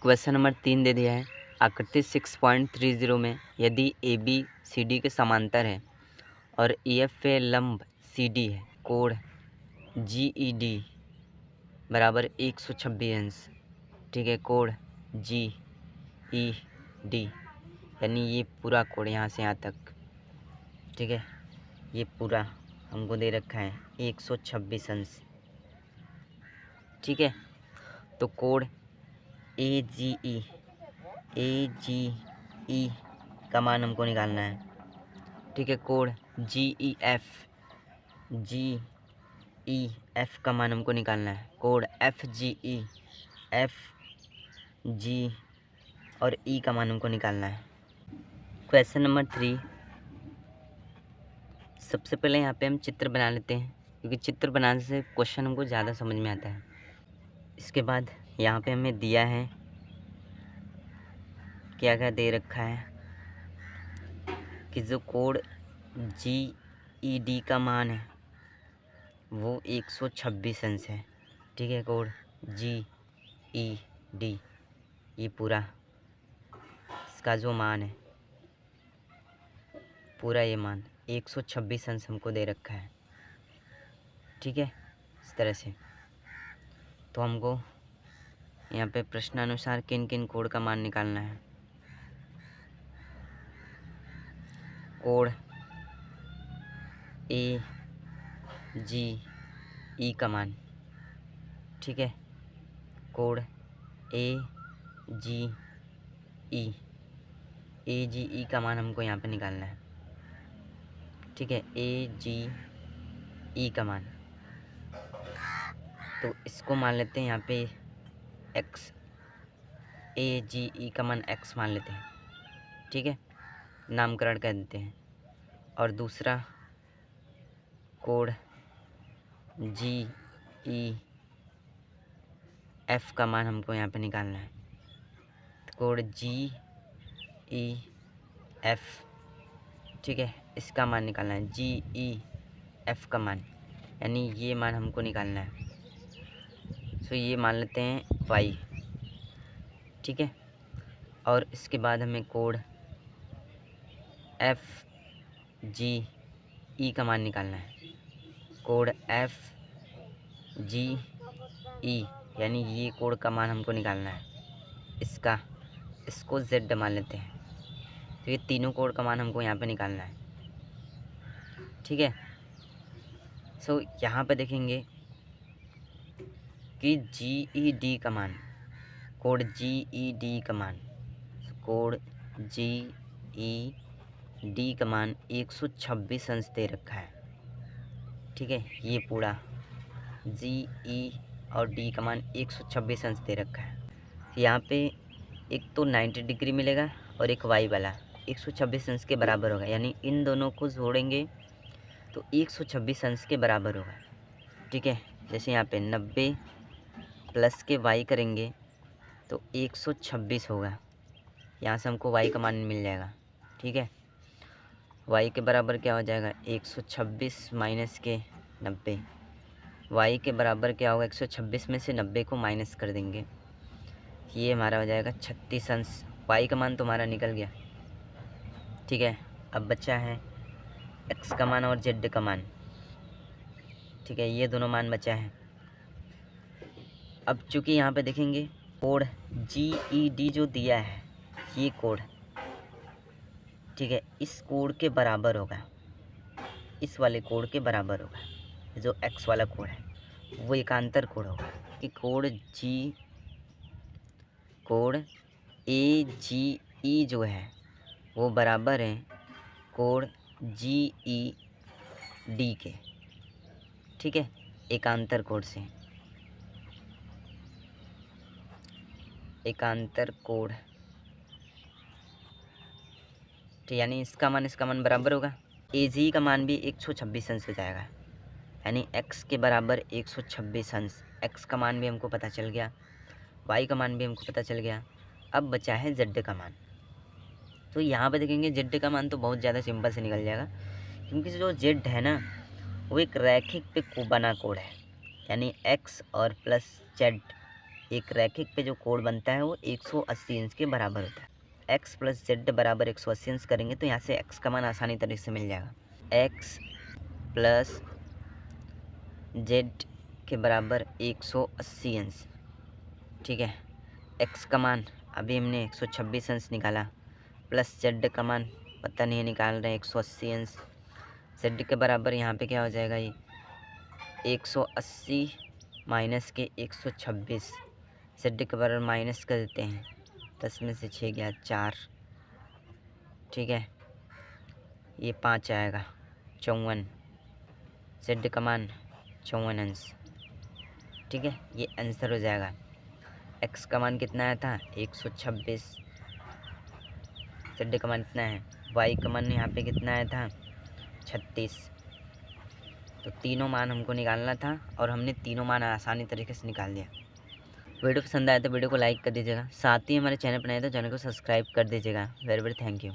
Question number 3 दे दिया है। आकृति 6.30 में यदि ए बी सी डी के समांतर है और ई एफ पे लंब सी डी है, कोण जी ई डी बराबर 126 अंश। ठीक है, कोण जी ई डी यानी ये पूरा कोण यहाँ से यहाँ तक, ठीक है, ये पूरा हमको दे रखा है 126 अंश। ठीक है, तो कोण ए जी ई का मान हमको निकालना है। ठीक है, कोण जी ई एफ का मान हमको निकालना है। कोण एफ जी और ई का मान हमको निकालना है। क्वेश्चन नंबर 3, सबसे पहले यहाँ पे हम चित्र बना लेते हैं, क्योंकि चित्र बनाने से क्वेश्चन हमको ज़्यादा समझ में आता है। इसके बाद यहाँ पे हमें दिया है, क्या क्या दे रखा है कि जो कोण जी ई डी का मान है वो 126 अंश है। ठीक है, कोण जी ई डी ये पूरा इसका जो मान है, पूरा ये मान 126 अंश हमको दे रखा है। ठीक है, इस तरह से। तो हमको यहाँ पे प्रश्नानुसार किन किन कोण का मान निकालना है। कोण ए जी ई का मान, ठीक है, कोण ए जी ई का मान हमको यहाँ पे निकालना है। ठीक है, ए जी ई का मान, तो इसको मान लेते हैं यहाँ पे एक्स, ए जी ई का मान एक्स मान लेते हैं। ठीक है, नामकरण कर देते हैं। और दूसरा कोण जी ई एफ का मान हमको यहाँ पे निकालना है। कोण जी ई एफ, ठीक है, इसका मान निकालना है, जी ई एफ का मान, यानी ये मान हमको निकालना है। तो ये मान लेते हैं वाई। ठीक है, और इसके बाद हमें कोण एफ जी ई का मान निकालना है। कोण एफ जी ई यानी ये कोण का मान हमको निकालना है। इसको जेड मान लेते हैं। तो ये तीनों कोण का मान हमको यहाँ पे निकालना है। ठीक है, सो यहाँ पे देखेंगे कि जी ई डी का मान, कोण जी ई डी का मान, कोण जी ई डी का मान 126 अंश दे रखा है। ठीक है, ये पूरा जी ई और डी का मान 126 अंश दे रखा है। यहाँ पे एक तो 90 डिग्री मिलेगा और एक वाई वाला 126 अंश के बराबर होगा, यानी इन दोनों को जोड़ेंगे तो 126 अंश के बराबर होगा। ठीक है, जैसे यहाँ पे 90 प्लस के वाई करेंगे तो 126 होगा। यहाँ से हमको वाई का मान मिल जाएगा। ठीक है, वाई के बराबर क्या हो जाएगा, 126 माइनस के 90। वाई के बराबर क्या होगा, 126 में से 90 को माइनस कर देंगे, ये हमारा हो जाएगा 36 अंश। वाई का मान तो हमारा निकल गया। ठीक है, अब बचा है एक्स का मान और जेड का मान। ठीक है, ये दोनों मान बचा है। अब चूँकि यहाँ पे देखेंगे कोण जी ई डी जो दिया है, ये कोण, ठीक है, इस कोण के बराबर होगा, इस वाले कोण के बराबर होगा। जो एक्स वाला कोण है वो एकांतर कोण होगा कि कोण ए जी ई जो है वो बराबर है कोण जी ई डी के। ठीक है, एकांतर कोण से, एकांतर कोण, तो यानी इसका मान बराबर होगा। ए जी का मान भी 126 अंश हो जाएगा, यानी x के बराबर 126 अंश। x का मान भी हमको पता चल गया, y का मान भी हमको पता चल गया। अब बचा है z का मान। तो यहाँ पे देखेंगे z का मान तो बहुत ज़्यादा सिंपल से निकल जाएगा, क्योंकि जो z है ना वो एक रैखिक पे बना कोण है, यानी x और प्लस z एक रैखिक पे जो कोण बनता है वो 180 अंश के बराबर होता है। एक्स प्लस जेड बराबर 180 अंश करेंगे तो यहाँ से एक्स का मान आसानी तरीके से मिल जाएगा। एक्स प्लस जेड के बराबर 180 अंश, ठीक है। एक्स का मान अभी हमने 126 अंश निकाला, प्लस जेड का मान पता नहीं निकाल रहे हैं 180 अंश। जेड के बराबर यहाँ पे क्या हो जाएगा, ये 180 माइनस के 126, जेड के बराबर माइनस कर देते हैं, 10 में से 6 गया 4, ठीक है। ये 5 आएगा 54, जेड का मान 54 अंश, ठीक है। ये आंसर हो जाएगा। एक्स का मान कितना आया था 126, जेड का मान कितना है, वाई का मान यहाँ पे कितना आया था 36। तो तीनों मान हमको निकालना था और हमने तीनों मान आसानी तरीके से निकाल दिया। वीडियो पसंद आया तो वीडियो को लाइक कर दीजिएगा, साथ ही हमारे चैनल पर नए तो चैनल को सब्सक्राइब कर दीजिएगा। Very very thank you.